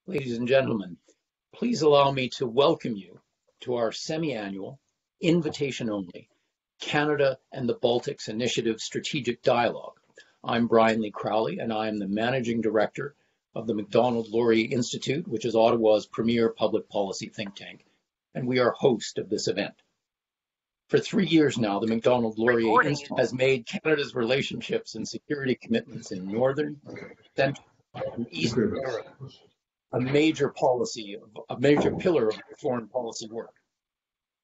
Ladies and gentlemen, please allow me to welcome you to our semi-annual, invitation-only, Canada and the Baltics Initiative Strategic Dialogue. I'm Brian Lee Crowley, and I am the Managing Director of the Macdonald-Laurier Institute, which is Ottawa's premier public policy think tank, and we are host of this event. For 3 years now, the Macdonald-Laurier Institute has made Canada's relationships and security commitments in Northern, Central, and Eastern Europe a major pillar of foreign policy work.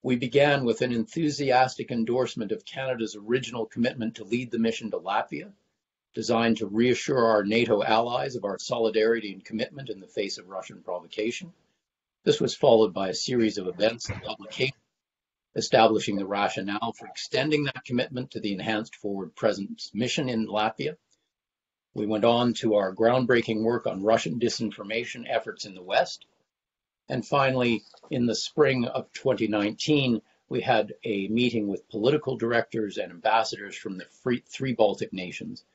We began with an enthusiastic endorsement of Canada's original commitment to lead the mission to Latvia, designed to reassure our NATO allies of our solidarity and commitment in the face of Russian provocation. This was followed by a series of events and publications establishing the rationale for extending that commitment to the enhanced forward presence mission in Latvia. We went on to our groundbreaking work on Russian disinformation efforts in the West. And finally, in the spring of 2019, we had a meeting with political directors and ambassadors from the three Baltic nations.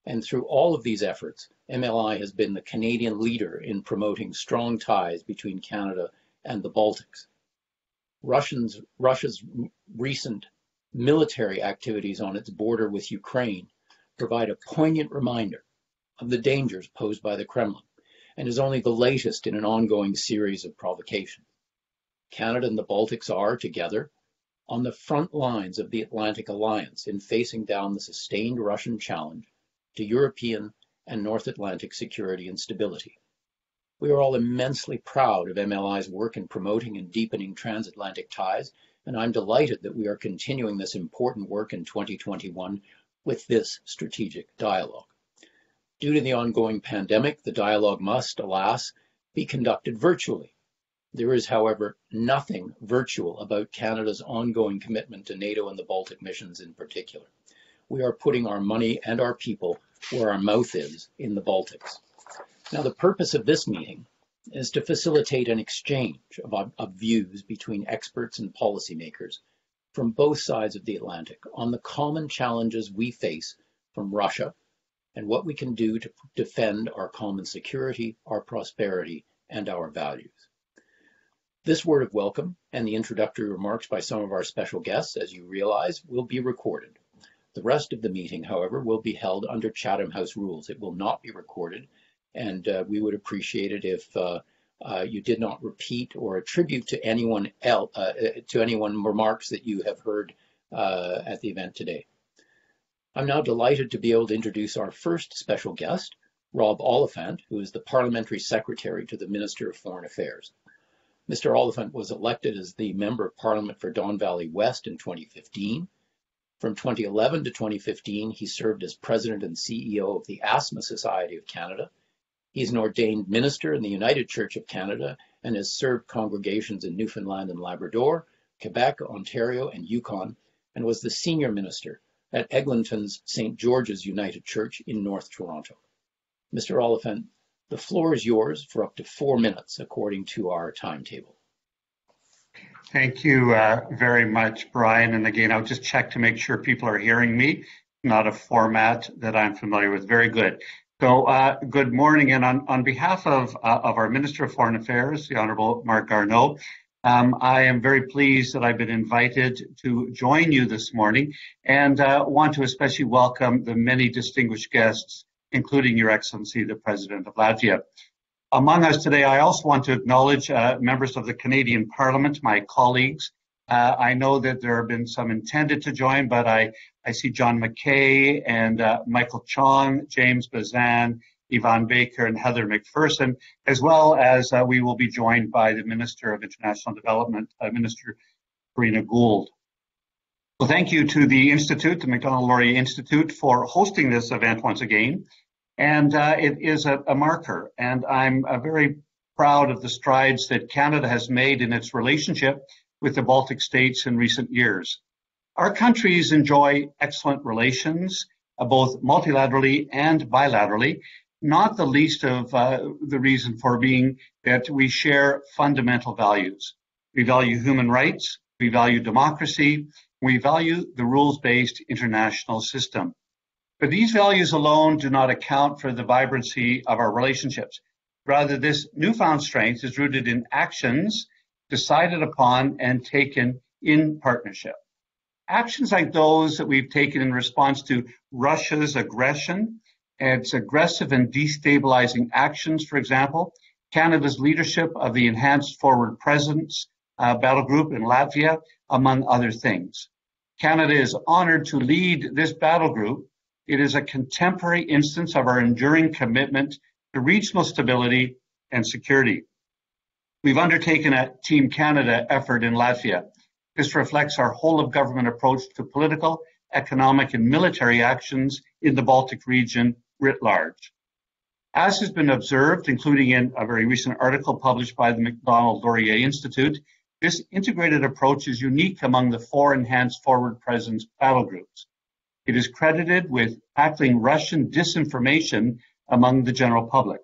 And through all of these efforts, MLI has been the Canadian leader in promoting strong ties between Canada and the Baltics. Russia's recent military activities on its border with Ukraine provide a poignant reminder of the dangers posed by the Kremlin, and is only the latest in an ongoing series of provocations. Canada and the Baltics are, together, on the front lines of the Atlantic Alliance in facing down the sustained Russian challenge to European and North Atlantic security and stability. We are all immensely proud of MLI's work in promoting and deepening transatlantic ties, and I'm delighted that we are continuing this important work in 2021 with this strategic dialogue. Due to the ongoing pandemic, the dialogue must, alas, be conducted virtually. There is, however, nothing virtual about Canada's ongoing commitment to NATO and the Baltic missions in particular. We are putting our money and our people where our mouth is in the Baltics. Now, the purpose of this meeting is to facilitate an exchange of views between experts and policymakers from both sides of the Atlantic on the common challenges we face from Russia and what we can do to defend our common security, our prosperity, and our values. This word of welcome and the introductory remarks by some of our special guests, as you realize, will be recorded. The rest of the meeting, however, will be held under Chatham House rules. It will not be recorded, and we would appreciate it if you did not repeat or attribute to anyone else, remarks that you have heard at the event today. I'm now delighted to be able to introduce our first special guest, Rob Oliphant, who is the Parliamentary Secretary to the Minister of Foreign Affairs. Mr. Oliphant was elected as the Member of Parliament for Don Valley West in 2015. From 2011 to 2015, he served as President and CEO of the Asthma Society of Canada. He's an ordained minister in the United Church of Canada and has served congregations in Newfoundland and Labrador, Quebec, Ontario, and Yukon, and was the senior minister at Eglinton's St. George's United Church in North Toronto. Mr. Oliphant, the floor is yours for up to 4 minutes, according to our timetable. Thank you very much, Brian. And again, I'll just check to make sure people are hearing me. Not a format that I'm familiar with. Very good. So good morning. And on behalf of our Minister of Foreign Affairs, the Honourable Marc Garneau, I am very pleased that I've been invited to join you this morning and want to especially welcome the many distinguished guests, including Your Excellency, the President of Latvia. Among us today, I also want to acknowledge members of the Canadian Parliament, my colleagues. I know that there have been some intended to join, but I see John McKay and Michael Chong, James Bazan, Yvonne Baker, and Heather McPherson, as well as we will be joined by the Minister of International Development, Minister Karina Gould. Well, thank you to the Institute, the Macdonald-Laurier Institute, for hosting this event once again. And it is a marker, and I'm very proud of the strides that Canada has made in its relationship with the Baltic states in recent years. Our countries enjoy excellent relations, both multilaterally and bilaterally, not the least of the reason for being that we share fundamental values. We value human rights, we value democracy, we value the rules-based international system. But these values alone do not account for the vibrancy of our relationships. Rather, this newfound strength is rooted in actions decided upon and taken in partnership. Actions like those that we've taken in response to Russia's aggression, and its aggressive and destabilizing actions, for example, Canada's leadership of the Enhanced Forward Presence battle group in Latvia, among other things. Canada is honored to lead this battle group. It is a contemporary instance of our enduring commitment to regional stability and security. We've undertaken a Team Canada effort in Latvia. This reflects our whole-of-government approach to political, economic, and military actions in the Baltic region writ large. As has been observed, including in a very recent article published by the Macdonald-Laurier Institute, this integrated approach is unique among the 4 Enhanced Forward Presence battle groups. It is credited with tackling Russian disinformation among the general public.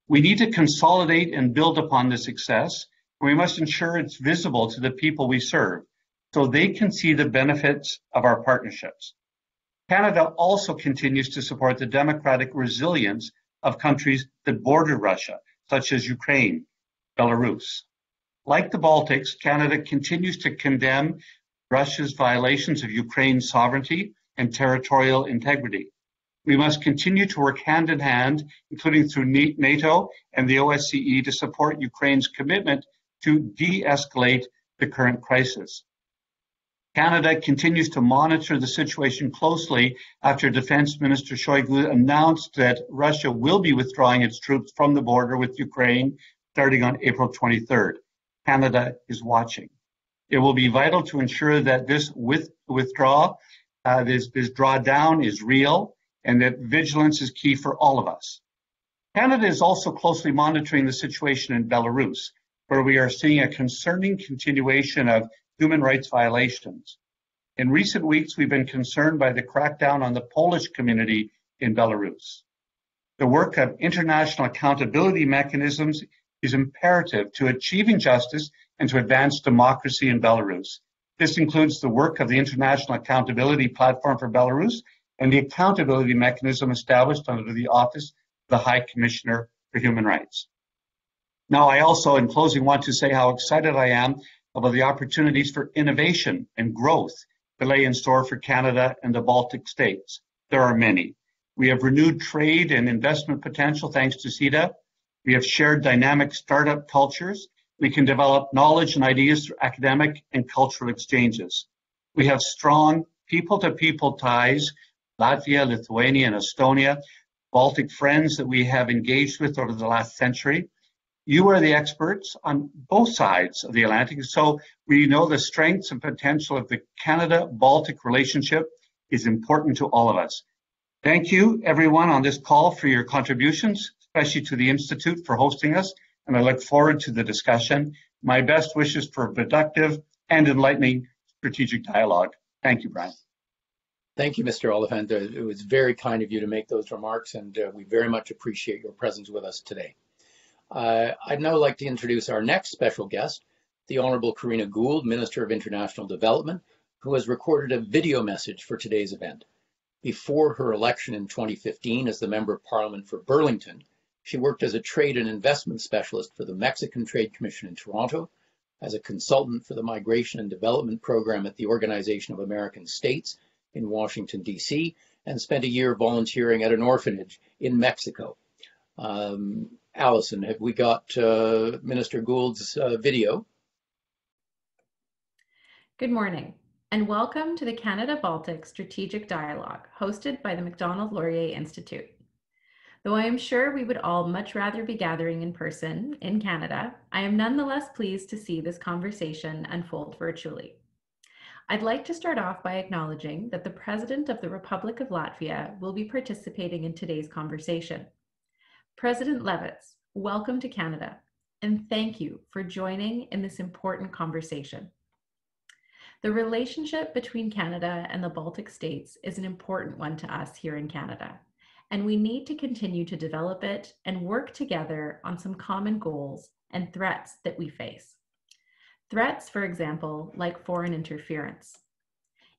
We need to consolidate and build upon this success, and we must ensure it's visible to the people we serve so they can see the benefits of our partnerships. Canada also continues to support the democratic resilience of countries that border Russia, such as Ukraine, Belarus. Like the Baltics, Canada continues to condemn Russia's violations of Ukraine's sovereignty and territorial integrity. We must continue to work hand in hand, including through NATO and the OSCE, to support Ukraine's commitment to de-escalate the current crisis. Canada continues to monitor the situation closely after Defense Minister Shoigu announced that Russia will be withdrawing its troops from the border with Ukraine starting on April 23rd. Canada is watching. It will be vital to ensure that this withdrawal, this drawdown is real, and that vigilance is key for all of us. Canada is also closely monitoring the situation in Belarus, where we are seeing a concerning continuation of human rights violations. In recent weeks, we've been concerned by the crackdown on the Polish community in Belarus. The work of international accountability mechanisms is imperative to achieving justice and to advance democracy in Belarus. This includes the work of the International Accountability Platform for Belarus and the accountability mechanism established under the Office of the High Commissioner for Human Rights. Now, I also, in closing, want to say how excited I am about the opportunities for innovation and growth that lay in store for Canada and the Baltic states. There are many. We have renewed trade and investment potential thanks to CETA. We have shared dynamic startup cultures. We can develop knowledge and ideas through academic and cultural exchanges. We have strong people-to-people ties, Latvia, Lithuania, and Estonia, Baltic friends that we have engaged with over the last century. You are the experts on both sides of the Atlantic, so we know the strengths and potential of the Canada-Baltic relationship is important to all of us. Thank you, everyone, on this call for your contributions, especially to the Institute for hosting us, and I look forward to the discussion. My best wishes for a productive and enlightening strategic dialogue. Thank you, Brian. Thank you, Mr. Oliphant. It was very kind of you to make those remarks, and we very much appreciate your presence with us today. I'd now like to introduce our next special guest, the Honourable Karina Gould, Minister of International Development, who has recorded a video message for today's event. Before her election in 2015 as the Member of Parliament for Burlington, she worked as a trade and investment specialist for the Mexican Trade Commission in Toronto, as a consultant for the Migration and Development Program at the Organization of American States in Washington, D.C., and spent a year volunteering at an orphanage in Mexico. Allison, have we got Minister Gould's video? Good morning, and welcome to the Canada-Baltic Strategic Dialogue, hosted by the Macdonald-Laurier Institute. Though I am sure we would all much rather be gathering in person in Canada, I am nonetheless pleased to see this conversation unfold virtually. I'd like to start off by acknowledging that the President of the Republic of Latvia will be participating in today's conversation. President Levits, welcome to Canada, and thank you for joining in this important conversation. The relationship between Canada and the Baltic states is an important one to us here in Canada, and we need to continue to develop it and work together on some common goals and threats that we face. Threats, for example, like foreign interference.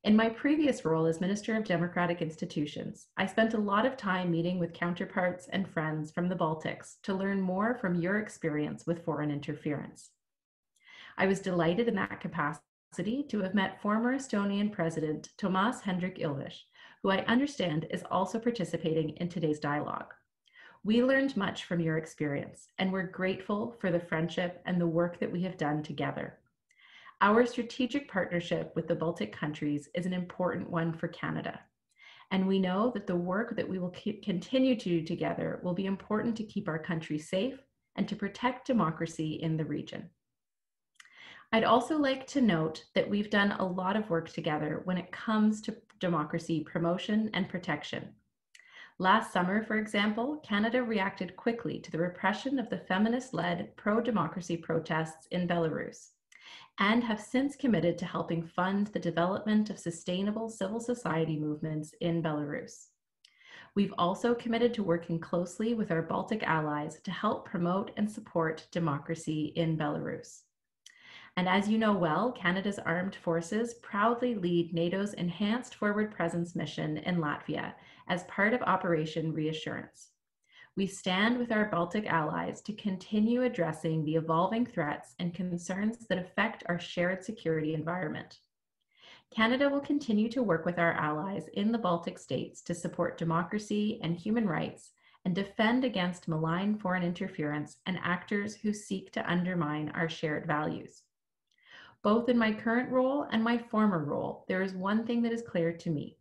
In my previous role as Minister of Democratic Institutions, I spent a lot of time meeting with counterparts and friends from the Baltics to learn more from your experience with foreign interference. I was delighted in that capacity to have met former Estonian President Toomas Hendrik Ilves, who I understand is also participating in today's dialogue. We learned much from your experience, and we're grateful for the friendship and the work that we have done together. Our strategic partnership with the Baltic countries is an important one for Canada, and we know that the work that we will continue to do together will be important to keep our country safe and to protect democracy in the region. I'd also like to note that we've done a lot of work together when it comes to democracy promotion and protection. Last summer, for example, Canada reacted quickly to the repression of the feminist-led pro-democracy protests in Belarus, and have since committed to helping fund the development of sustainable civil society movements in Belarus. We've also committed to working closely with our Baltic allies to help promote and support democracy in Belarus. And as you know well, Canada's armed forces proudly lead NATO's Enhanced Forward Presence mission in Latvia as part of Operation Reassurance. We stand with our Baltic allies to continue addressing the evolving threats and concerns that affect our shared security environment. Canada will continue to work with our allies in the Baltic states to support democracy and human rights and defend against malign foreign interference and actors who seek to undermine our shared values. Both in my current role and my former role, there is one thing that is clear to me.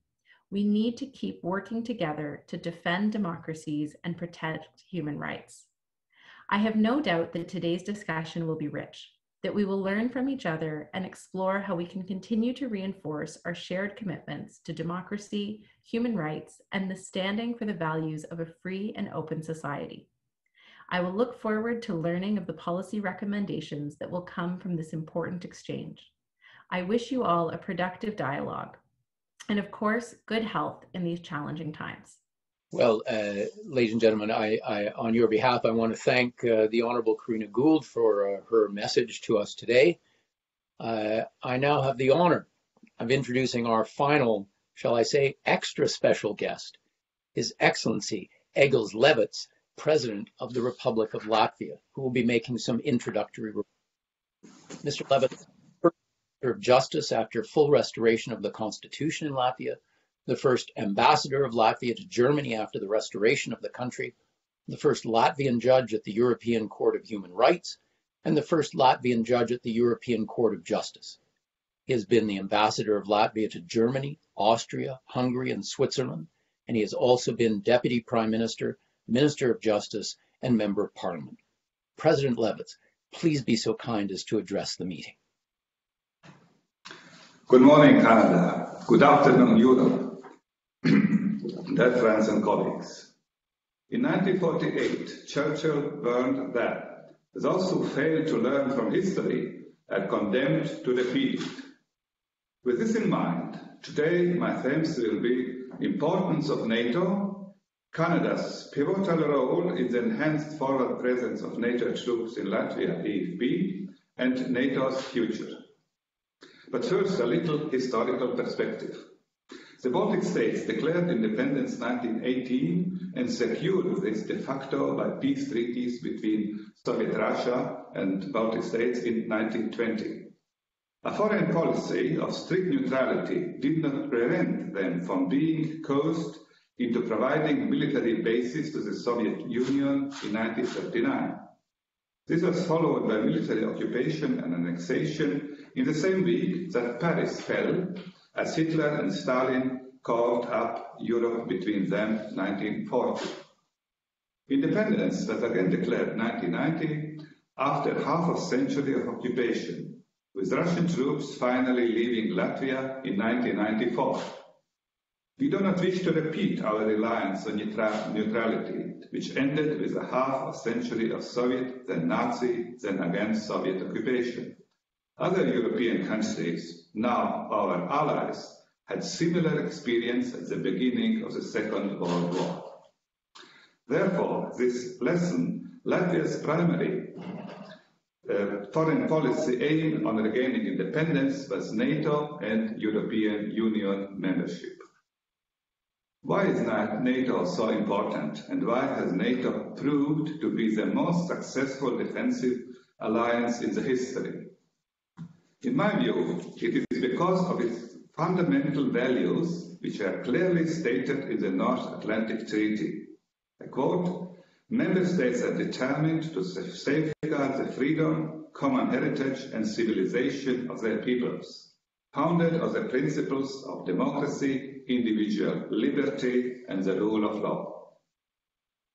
We need to keep working together to defend democracies and protect human rights. I have no doubt that today's discussion will be rich, that we will learn from each other and explore how we can continue to reinforce our shared commitments to democracy, human rights, and the standing for the values of a free and open society. I will look forward to learning of the policy recommendations that will come from this important exchange. I wish you all a productive dialogue. And of course, good health in these challenging times. Well, ladies and gentlemen, on your behalf, I want to thank the Honourable Karina Gould for her message to us today. I now have the honour of introducing our final, shall I say, extra special guest, His Excellency Egils Levits, President of the Republic of Latvia, who will be making some introductory remarks. Mr. Levits, of Justice after full restoration of the Constitution in Latvia, the first ambassador of Latvia to Germany after the restoration of the country, the first Latvian judge at the European Court of Human Rights, and the first Latvian judge at the European Court of Justice. He has been the ambassador of Latvia to Germany, Austria, Hungary, and Switzerland, and he has also been Deputy Prime Minister, Minister of Justice, and Member of Parliament. President Levits, please be so kind as to address the meeting. Good morning, Canada. Good afternoon, Europe. Dear friends and colleagues. In 1948, Churchill warned that those who fail to learn from history are condemned to repeat it. With this in mind, today my themes will be importance of NATO, Canada's pivotal role in the enhanced forward presence of NATO troops in Latvia, AFP, and NATO's future. But first, a little historical perspective. The Baltic states declared independence in 1918 and secured this de facto by peace treaties between Soviet Russia and Baltic states in 1920. A foreign policy of strict neutrality did not prevent them from being coerced into providing military bases to the Soviet Union in 1939. This was followed by military occupation and annexation in the same week that Paris fell, as Hitler and Stalin carved up Europe between them in 1940. Independence was again declared in 1990 after half a century of occupation, with Russian troops finally leaving Latvia in 1994. We do not wish to repeat our reliance on neutrality, which ended with a half a century of Soviet, then Nazi, then again Soviet occupation. Other European countries, now our allies, had similar experience at the beginning of the Second World War. Therefore, this lesson, Latvia's primary foreign policy aim on regaining independence was NATO and European Union membership. Why is NATO so important, and why has NATO proved to be the most successful defensive alliance in the history? In my view, it is because of its fundamental values, which are clearly stated in the North Atlantic Treaty. I quote, "Member states are determined to safeguard the freedom, common heritage and civilization of their peoples, founded on the principles of democracy, individual liberty and the rule of law."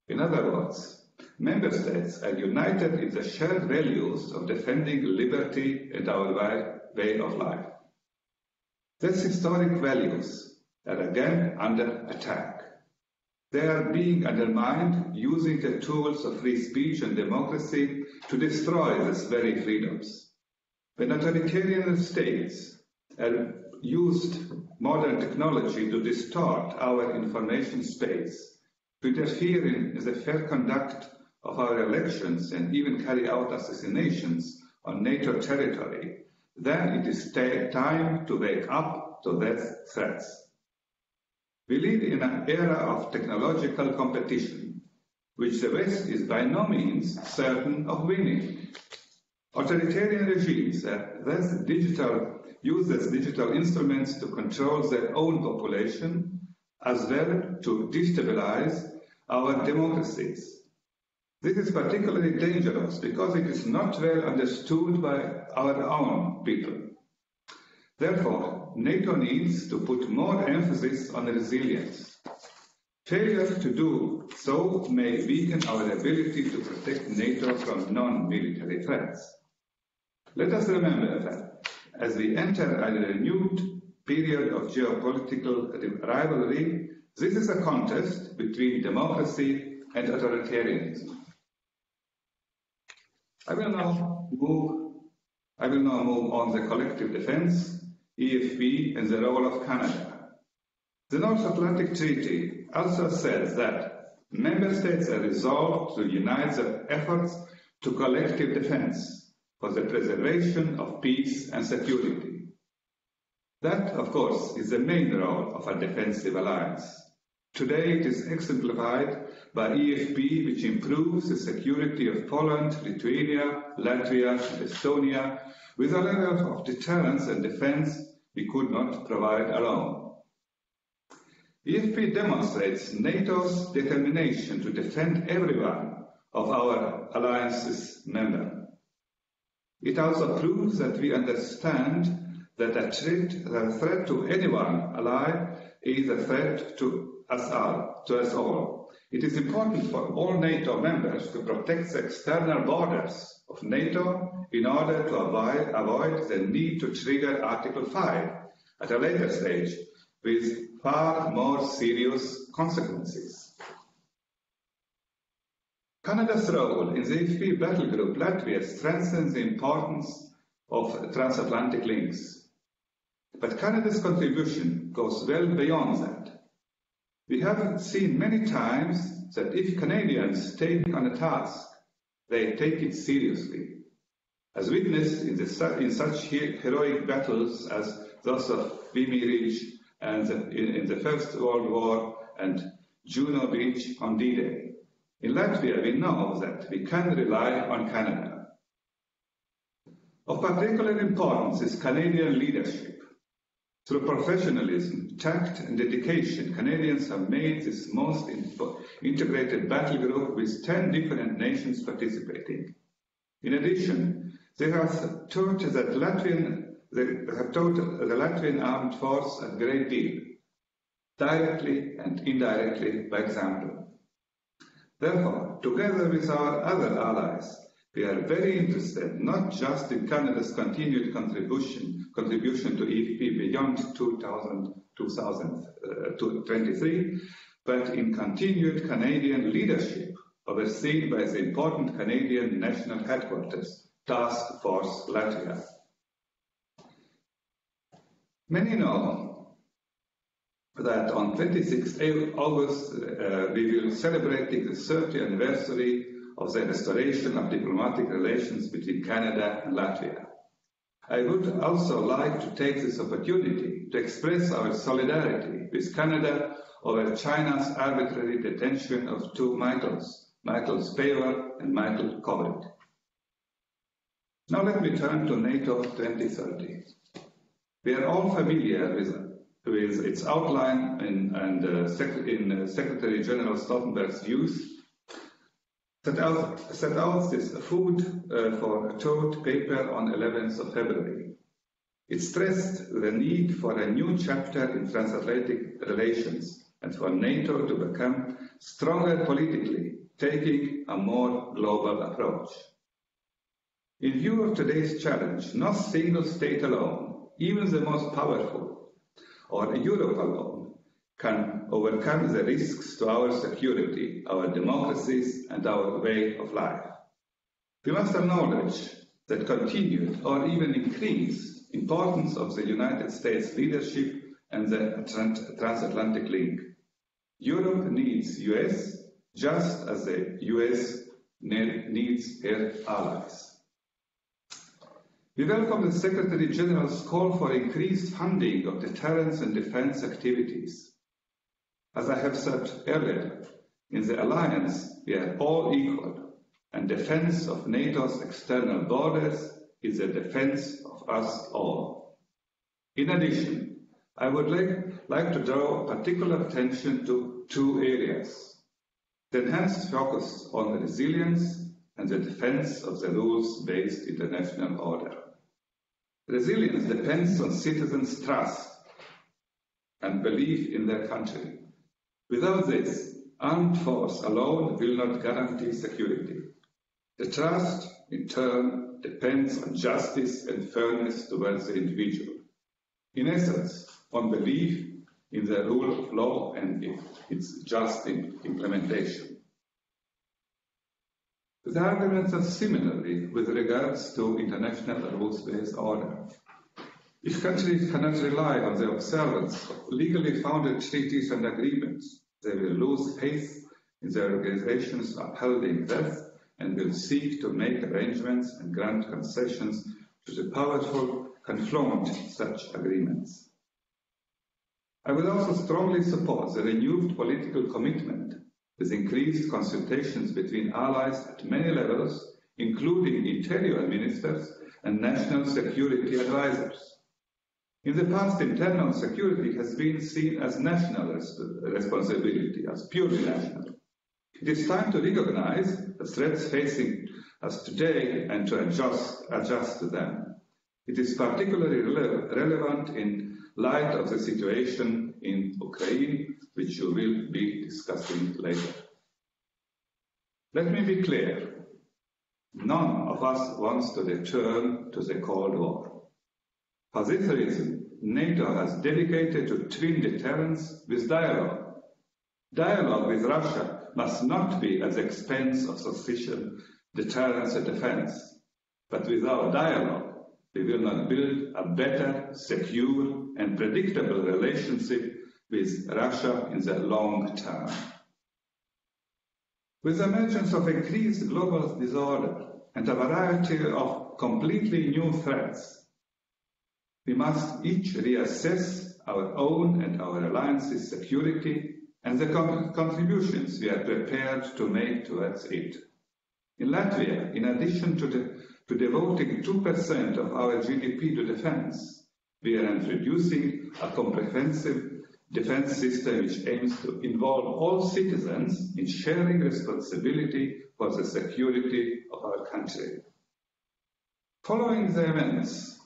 In other words, member states are united in the shared values of defending liberty and our way of life. These historic values are again under attack. They are being undermined using the tools of free speech and democracy to destroy these very freedoms. When authoritarian states have used modern technology to distort our information space, to interfere in the fair conduct of our elections and even carry out assassinations on NATO territory, then it is time to wake up to these threats. We live in an era of technological competition, which the West is by no means certain of winning. Authoritarian regimes use these digital instruments to control their own population, as well to destabilize our democracies. This is particularly dangerous because it is not well understood by our own people. Therefore, NATO needs to put more emphasis on resilience. Failure to do so may weaken our ability to protect NATO from non-military threats. Let us remember that as we enter a renewed period of geopolitical rivalry, this is a contest between democracy and authoritarianism. I will now move on the collective defense, EFP, and the role of Canada. The North Atlantic Treaty also says that member states are resolved to unite their efforts to collective defense for the preservation of peace and security. That, of course, is the main role of a defensive alliance. Today it is exemplified by EFP, which improves the security of Poland, Lithuania, Latvia, and Estonia with a level of deterrence and defense we could not provide alone. EFP demonstrates NATO's determination to defend every one of our alliance's members. It also proves that we understand that a threat to any one ally is a threat to us all. It is important for all NATO members to protect the external borders of NATO in order to avoid the need to trigger Article 5 at a later stage with far more serious consequences. Canada's role in the EFP battle group Latvia strengthens the importance of transatlantic links. But Canada's contribution goes well beyond that. We have seen many times that if Canadians take on a task, they take it seriously, as witnessed in such heroic battles as those of Vimy Ridge and in the First World War and Juno Beach on D-Day. In Latvia, we know that we can rely on Canada. Of particular importance is Canadian leadership. Through professionalism, tact and dedication, Canadians have made this most integrated battle group with 10 different nations participating. In addition, they have taught the Latvian armed force a great deal, directly and indirectly by example. Therefore, together with our other allies, we are very interested not just in Canada's continued contribution to EFP beyond 2023, but in continued Canadian leadership overseen by the important Canadian National Headquarters, Task Force Latvia. Many know that on 26 August we will celebrate the 30th anniversary of the restoration of diplomatic relations between Canada and Latvia. I would also like to take this opportunity to express our solidarity with Canada over China's arbitrary detention of two Michaels, Michael Spavor and Michael Gould. Now let me turn to NATO 2030. We are all familiar with its outline in Secretary General Stoltenberg's views. Set out this food for thought paper on 11th of February. It stressed the need for a new chapter in transatlantic relations and for NATO to become stronger politically, taking a more global approach. In view of today's challenge, no single state alone, even the most powerful, or Europe alone, can overcome the risks to our security, our democracies, and our way of life. We must acknowledge that continued or even increased importance of the United States leadership and the transatlantic link. Europe needs US just as the US needs her allies. We welcome the Secretary General's call for increased funding of deterrence and defense activities. As I have said earlier, in the alliance we are all equal, and defense of NATO's external borders is the defense of us all. In addition, I would like to draw particular attention to two areas: the enhanced focus on resilience and the defense of the rules-based international order. Resilience depends on citizens' trust and belief in their country. Without this, armed force alone will not guarantee security. The trust, in turn, depends on justice and fairness towards the individual. In essence, on belief in the rule of law and its just implementation. The arguments are similarly with regards to international rules-based order. If countries cannot rely on the observance of legally founded treaties and agreements, they will lose faith in the organizations upholding them and will seek to make arrangements and grant concessions to the powerful confront such agreements. I would also strongly support the renewed political commitment with increased consultations between allies at many levels, including interior ministers and national security advisors. In the past, internal security has been seen as national responsibility, as purely national. It is time to recognize the threats facing us today and to adjust to them. It is particularly relevant in light of the situation in Ukraine, which you will be discussing later. Let me be clear. None of us wants to return to the Cold War. For this reason, NATO has dedicated to twin deterrence with dialogue. Dialogue with Russia must not be at the expense of sufficient deterrence and defense. But without dialogue, we will not build a better, secure, and predictable relationship with Russia in the long term. With the emergence of increased global disorder and a variety of completely new threats, we must each reassess our own and our alliance's security and the contributions we are prepared to make towards it. In Latvia, in addition to devoting 2% of our GDP to defense, we are introducing a comprehensive defense system which aims to involve all citizens in sharing responsibility for the security of our country. Following the events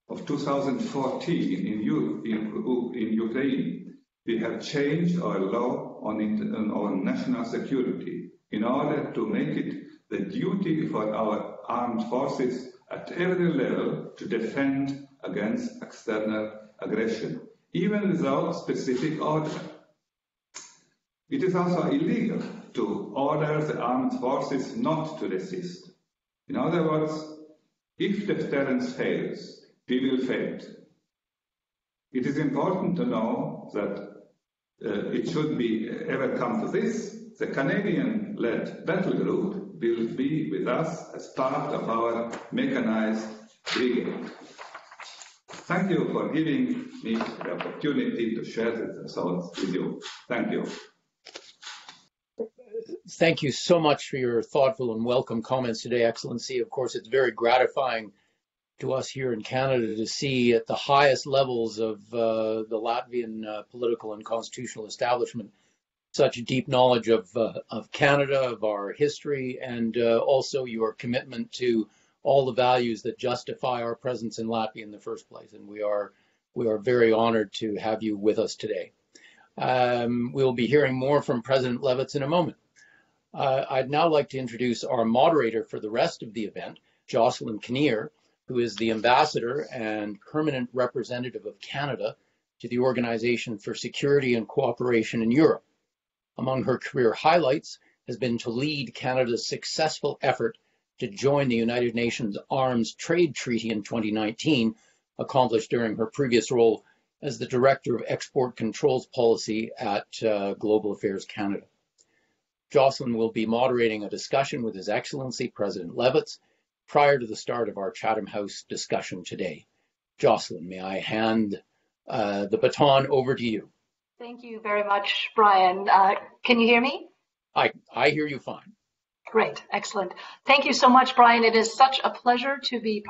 of 2014 in Ukraine, we have changed our law on national security in order to make it the duty for our armed forces at every level to defend against external aggression, even without specific order. It is also illegal to order the armed forces not to resist. In other words, if deterrence fails, we will fail. It is important to know that it should be ever come to this, the Canadian-led battle group will be with us as part of our mechanized brigade. Thank you for giving me the opportunity to share these thoughts with you. Thank you. Thank you so much for your thoughtful and welcome comments today, Excellency. Of course, it's very gratifying to us here in Canada to see at the highest levels of the Latvian political and constitutional establishment such deep knowledge of Canada, of our history, and also your commitment to all the values that justify our presence in Latvia in the first place. And we are very honored to have you with us today. We'll be hearing more from President Levits in a moment. I'd now like to introduce our moderator for the rest of the event, Jocelyn Kinnear, who is the ambassador and permanent representative of Canada to the Organization for Security and Cooperation in Europe. Among her career highlights has been to lead Canada's successful effort to join the United Nations Arms Trade Treaty in 2019, accomplished during her previous role as the Director of Export Controls Policy at Global Affairs Canada. Jocelyn will be moderating a discussion with His Excellency President Levits prior to the start of our Chatham House discussion today. Jocelyn, may I hand the baton over to you? Thank you very much, Brian. Can you hear me? I hear you fine. Great, excellent. Thank you so much, Brian. It is such a pleasure to be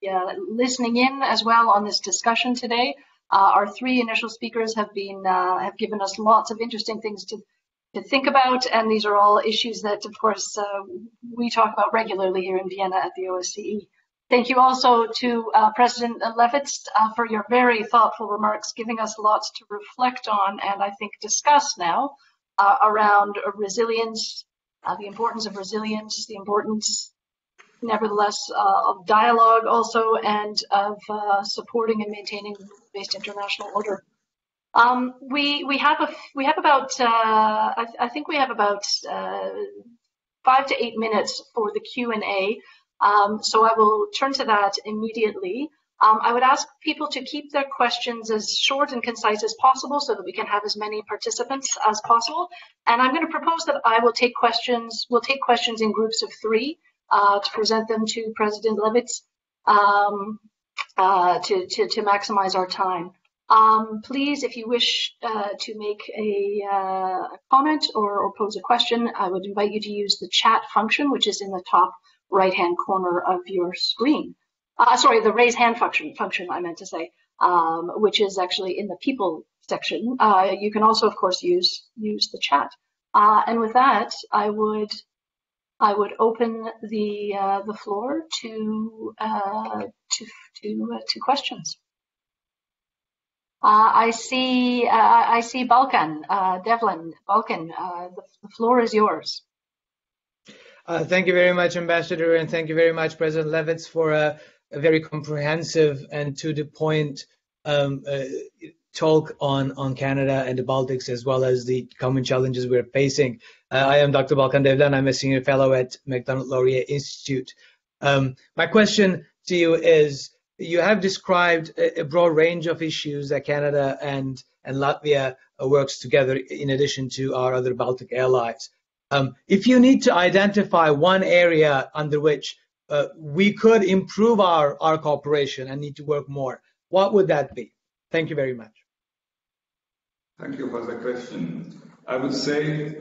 listening in as well on this discussion today. Our three initial speakers have given us lots of interesting things to think about, and these are all issues that, of course, we talk about regularly here in Vienna at the OSCE. Thank you also to President Levits for your very thoughtful remarks, giving us lots to reflect on and I think discuss now around resilience, the importance of resilience, the importance, nevertheless, of dialogue also, and of supporting and maintaining based international order. We have about I think we have about 5 to 8 minutes for the Q&A. So I will turn to that immediately. I would ask people to keep their questions as short and concise as possible so that we can have as many participants as possible. And I'm going to propose that I will take questions. We'll take questions in groups of 3 to present them to President Levits to maximize our time. Please, if you wish to make a comment or pose a question, I would invite you to use the chat function, which is in the top right-hand corner of your screen. Sorry, the raise hand function I meant to say, which is actually in the people section. You can also, of course, use the chat. And with that, I would open the floor to questions. I see Balkan, Devlin, Balkan. The floor is yours. Thank you very much, Ambassador, and thank you very much, President Levits, for a very comprehensive and to-the-point talk on Canada and the Baltics, as well as the common challenges we're facing. I am Dr. Balkan Devlan. I'm a senior fellow at Macdonald-Laurier Institute. My question to you is, you have described a broad range of issues that Canada and Latvia works together in addition to our other Baltic allies. If you need to identify one area under which we could improve our cooperation and need to work more, what would that be? Thank you very much. Thank you for the question. I would say,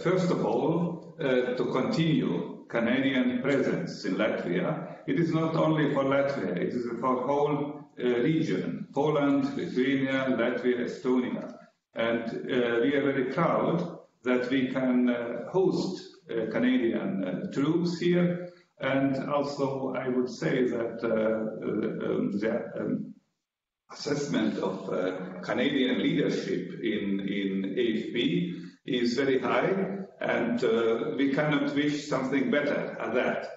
first of all, to continue Canadian presence in Latvia. It is not only for Latvia, it is for whole region, Poland, Lithuania, Latvia, Estonia. And we are very proud that we can host Canadian troops here. And also, I would say that the assessment of Canadian leadership in AFP is very high, and we cannot wish something better at that.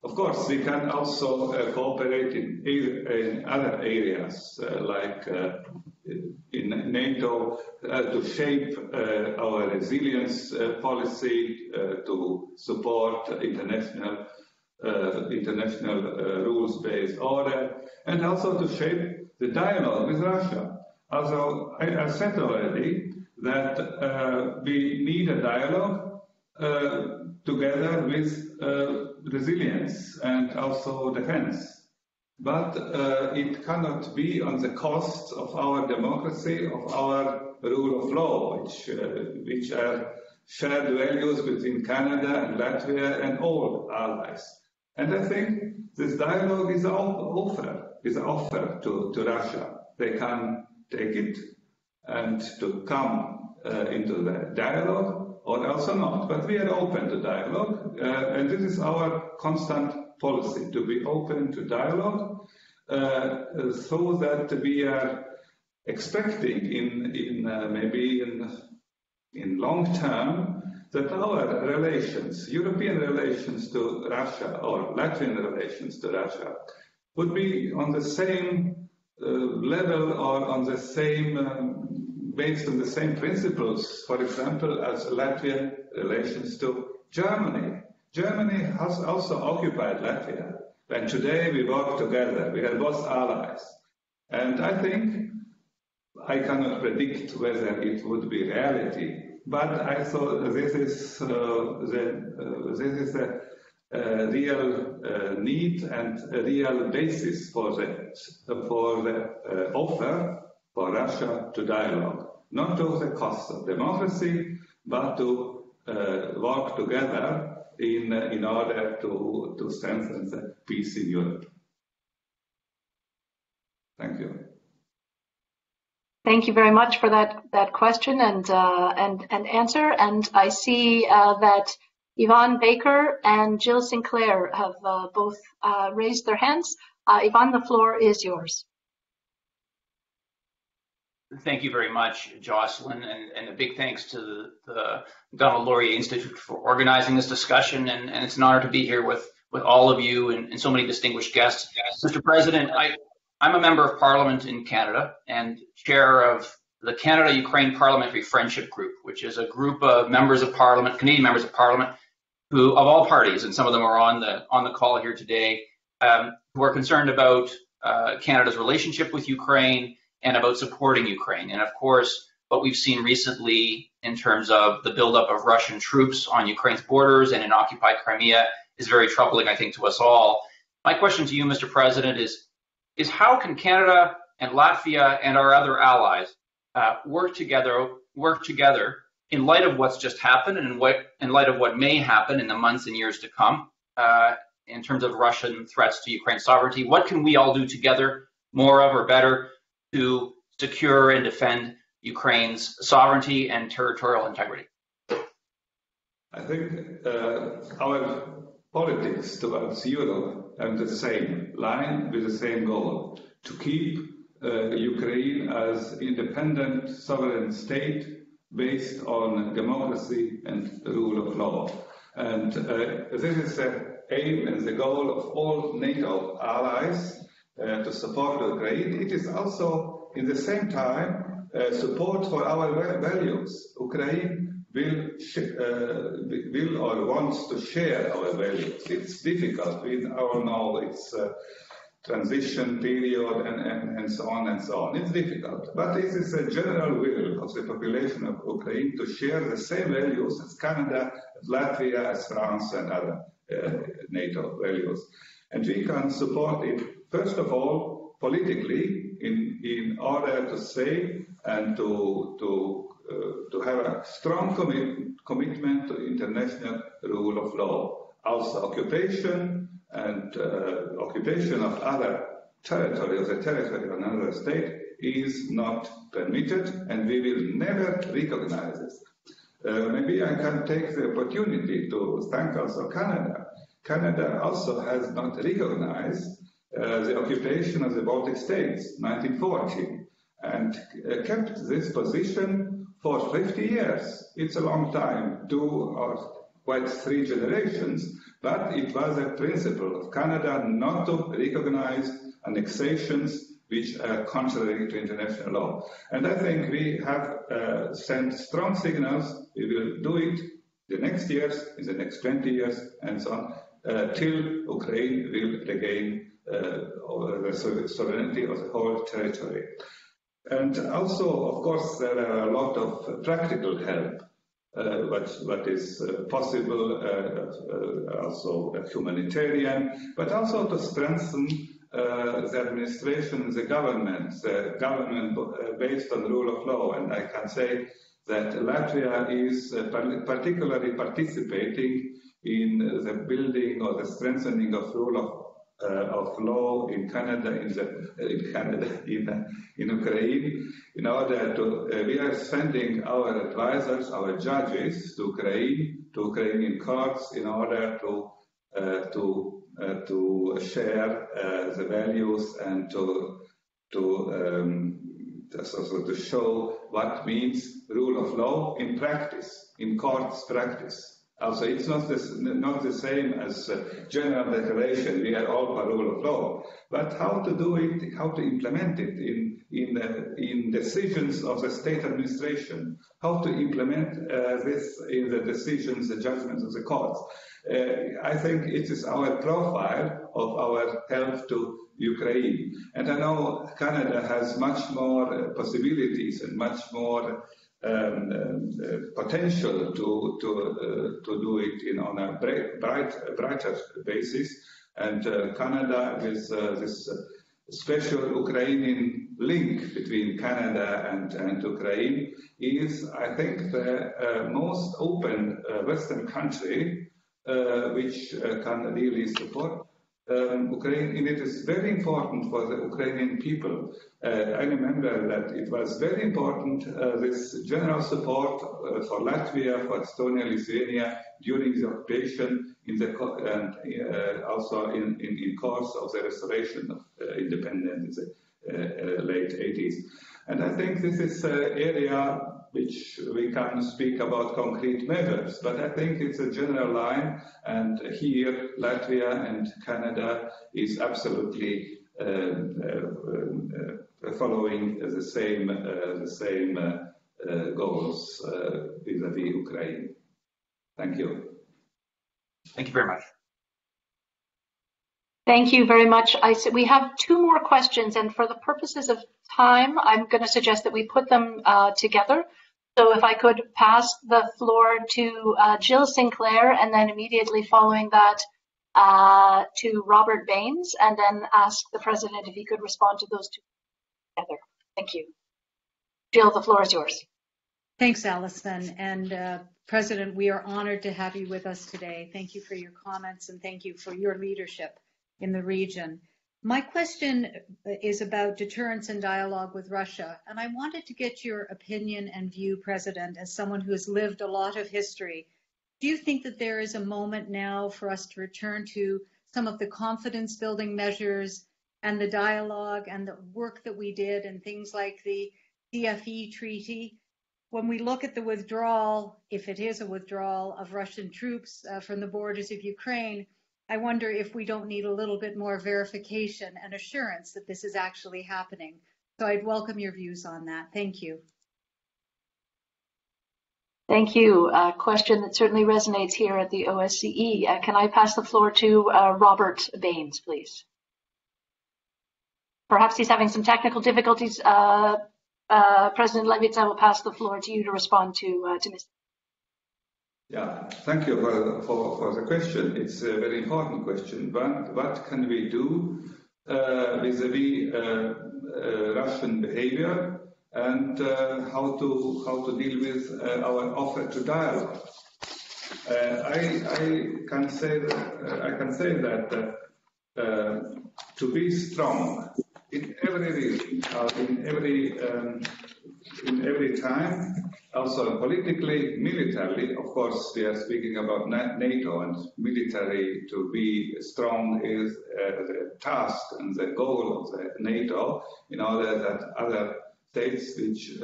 Of course, we can also cooperate in other areas, like in NATO, to shape our resilience policy, to support international rules-based order, and also to shape the dialogue with Russia. Although I said already that we need a dialogue, together with resilience and also defense. But it cannot be on the cost of our democracy, of our rule of law, which are shared values between Canada and Latvia and all allies. And I think this dialogue is an offer to Russia. They can take it and to come into the dialogue, or also not. But we are open to dialogue, and this is our constant policy, to be open to dialogue, so that we are expecting maybe in long term that our relations, European relations to Russia or Latvian relations to Russia, would be on the same level or on the same based on the same principles, for example, as Latvian relations to Germany. Germany has also occupied Latvia, and today we work together. We are both allies. And I think I cannot predict whether it would be reality, but I thought this is a real need and a real basis for the offer for Russia to dialogue, not to the cost of democracy, but to work together in order to strengthen the peace in Europe. Thank you. Thank you very much for that question and answer. And I see that Yvonne Baker and Jill Sinclair have both raised their hands. Yvonne, the floor is yours. Thank you very much, Jocelyn, and a big thanks to the Macdonald-Laurier Institute for organizing this discussion, and it's an honor to be here with all of you and so many distinguished guests. Mr. President, I'm a member of Parliament in Canada and chair of the Canada-Ukraine Parliamentary Friendship Group, which is a group of members of Parliament, Canadian members of Parliament, who of all parties, and some of them are on the call here today, who are concerned about Canada's relationship with Ukraine and about supporting Ukraine. And of course, what we've seen recently in terms of the buildup of Russian troops on Ukraine's borders and in occupied Crimea is very troubling, I think, to us all. My question to you, Mr. President, is how can Canada and Latvia and our other allies work together in light of what's just happened and in light of what may happen in the months and years to come in terms of Russian threats to Ukraine's sovereignty? What can we all do together more of or better to secure and defend Ukraine's sovereignty and territorial integrity? I think our politics towards Europe have the same line with the same goal, to keep Ukraine as independent sovereign state based on democracy and rule of law. And this is the aim and the goal of all NATO allies, to support Ukraine. It is also, in the same time, support for our values. Ukraine will or wants to share our values. It's difficult. We all know it's a transition period and so on and so on. It's difficult. But it is a general will of the population of Ukraine to share the same values as Canada, as Latvia, as France, and other NATO values. And we can support it, first of all, politically, in order to say and to have a strong commitment to international rule of law. Also, occupation of other territory, of the territory of another state, is not permitted, and we will never recognize this. Maybe I can take the opportunity to thank also Canada. Canada also has not recognized the occupation of the Baltic states, 1940, and kept this position for 50 years. It's a long time, 2 or quite 3 generations, but it was a principle of Canada not to recognize annexations which are contrary to international law. And I think we have sent strong signals. We will do it the next years, in the next 20 years, and so on, till Ukraine will regain the sovereignty of the whole territory. And also, of course, there are a lot of practical help. what is possible, also humanitarian, but also to strengthen the administration, the government based on rule of law. And I can say that Latvia is particularly participating in the building or the strengthening of rule of law in Canada, in Ukraine. In order to, we are sending our advisors, our judges to Ukrainian courts in order to share the values and to show what means rule of law in practice, in courts practice. Also, it's not the same as general declaration. We are all for rule of law, but how to do it, how to implement it in decisions of the state administration, how to implement this in the decisions, the judgments of the courts. I think it is our profile of our help to Ukraine, and I know Canada has much more possibilities and much more potential to do it on a brighter basis. And Canada, with this special Ukrainian link between Canada and Ukraine, is, I think, the most open Western country which can really support Ukraine, and it is very important for the Ukrainian people. I remember that it was very important, this general support for Latvia, for Estonia, Lithuania during the occupation and also in course of the restoration of independence in the late 80s. And I think this is an area which we can speak about concrete measures, but I think it's a general line, and here Latvia and Canada is absolutely following the same goals vis-à-vis Ukraine. Thank you. Thank you very much. Thank you very much. We have two more questions, and for the purposes of time, I'm going to suggest that we put them together. So if I could pass the floor to Jill Sinclair, and then immediately following that to Robert Baines, and then ask the President if he could respond to those two together. Thank you. Jill, the floor is yours. Thanks, Alison. And President, we are honored to have you with us today. Thank you for your comments, and thank you for your leadership in the region. My question is about deterrence and dialogue with Russia, and I wanted to get your opinion and view, President, as someone who has lived a lot of history. Do you think that there is a moment now for us to return to some of the confidence-building measures and the dialogue and the work that we did and things like the CFE treaty? When we look at the withdrawal, if it is a withdrawal of Russian troops from the borders of Ukraine, I wonder if we don't need a little bit more verification and assurance that this is actually happening. So I'd welcome your views on that. Thank you. Thank you. A question that certainly resonates here at the OSCE. Can I pass the floor to Robert Baines, please? Perhaps he's having some technical difficulties. President Levits, I will pass the floor to you to respond to Mr. Yeah, thank you for the question. It's a very important question. What can we do vis-à-vis Russian behavior, and how to deal with our offer to dialogue? I can say that to be strong in every region, in every time. Also politically, militarily, of course, we are speaking about NATO, and military to be strong is the task and the goal of the NATO, in order that other states which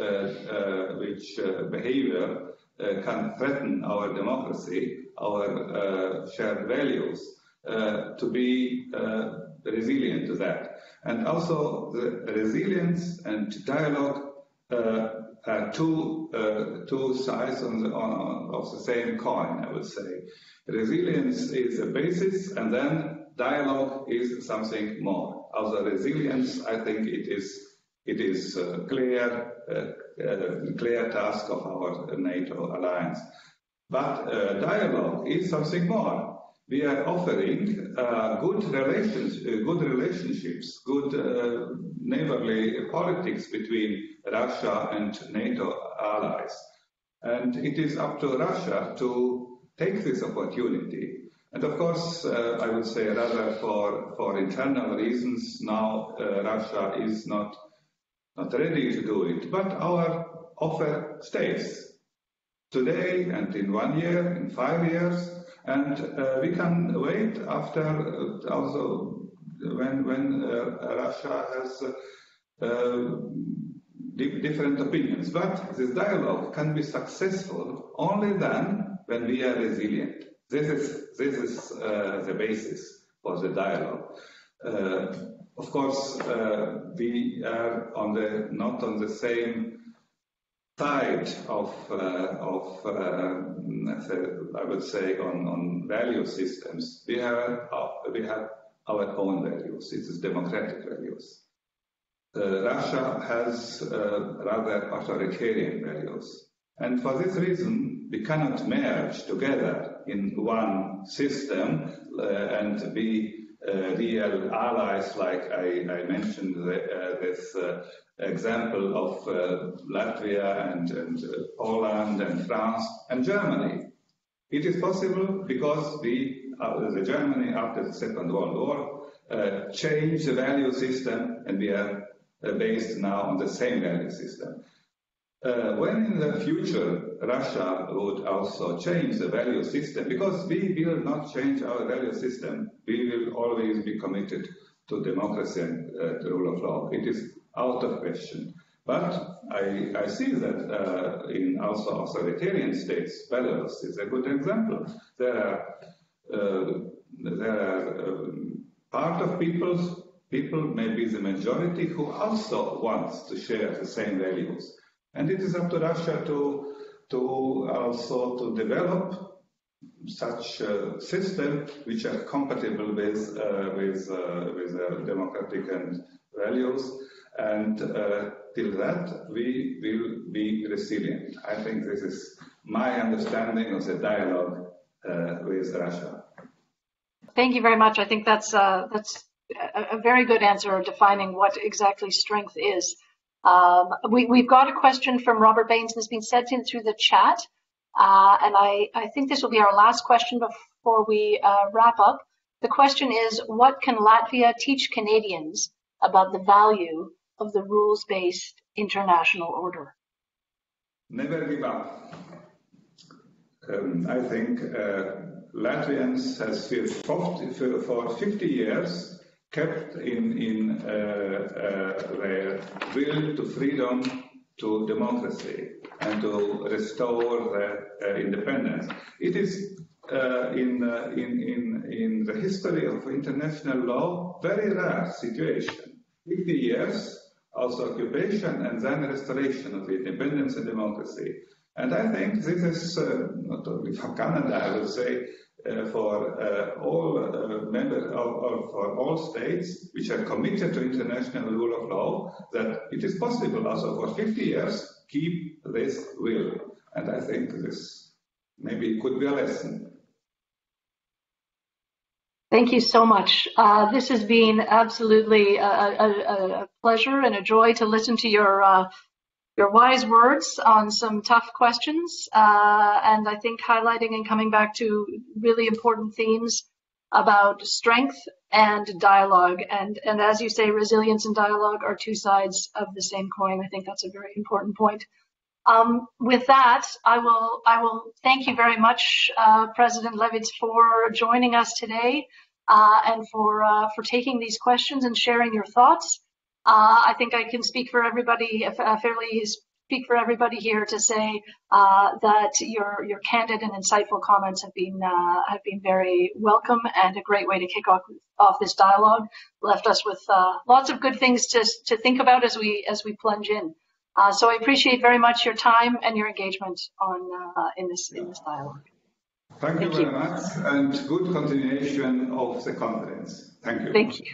behavior can threaten our democracy, our shared values, to be resilient to that. And also the resilience and dialogue two sides of the same coin, I would say. Resilience is a basis, and then dialogue is something more. Also, resilience, I think it is clear clear task of our NATO alliance. But dialogue is something more. We are offering good relationships, good neighborly politics between Russia and NATO allies. And it is up to Russia to take this opportunity. And of course, I would say rather for internal reasons, now Russia is not ready to do it. But our offer stays today and in 1 year, in 5 years. And we can wait after also when Russia has different opinions. But this dialogue can be successful only then when we are resilient. This is the basis for the dialogue. Of course, we are not on the same side of I would say on value systems. We have our own values. It is democratic values. Russia has rather authoritarian values, and for this reason, we cannot merge together in one system and be real allies, like I mentioned this example of Latvia and Poland and France and Germany. It is possible because the Germany after the Second World War changed the value system, and we are based now on the same value system. When in the future Russia would also change the value system, because we will not change our value system, we will always be committed to democracy and the rule of law. It is out of question. But I see that in also authoritarian states, Belarus is a good example. There are part of people, maybe the majority, who also wants to share the same values. And it is up to Russia to also to develop such a system which are compatible with democratic and values. And till that, we will be resilient. I think this is my understanding of the dialogue with Russia. Thank you very much. I think that's a very good answer defining what exactly strength is. We've got a question from Robert Baines that's been sent in through the chat. And I think this will be our last question before we wrap up. The question is, what can Latvia teach Canadians about the value of the rules-based international order? Never give up. I think Latvians has for 50 years kept in their will to freedom, to democracy, and to restore their independence. It is in the history of international law very rare situation. 50 years, also occupation, and then restoration of the independence and democracy. And I think this is not only for Canada, I would say, for all members or for all states which are committed to international rule of law, that it is possible also for 50 years keep this will. And I think this maybe could be a lesson. Thank you so much. This has been absolutely a pleasure and a joy to listen to your wise words on some tough questions, and I think highlighting and coming back to really important themes about strength and dialogue. And as you say, resilience and dialogue are two sides of the same coin. I think that's a very important point. With that, I will thank you very much, President Levits, for joining us today and for taking these questions and sharing your thoughts. I think I can speak for everybody, fairly speak for everybody here to say that your candid and insightful comments have been very welcome and a great way to kick off this dialogue. Left us with lots of good things to think about as we plunge in. So I appreciate very much your time and your engagement in this dialogue. Thank you very much, and good continuation of the conference. Thank you. Thank you.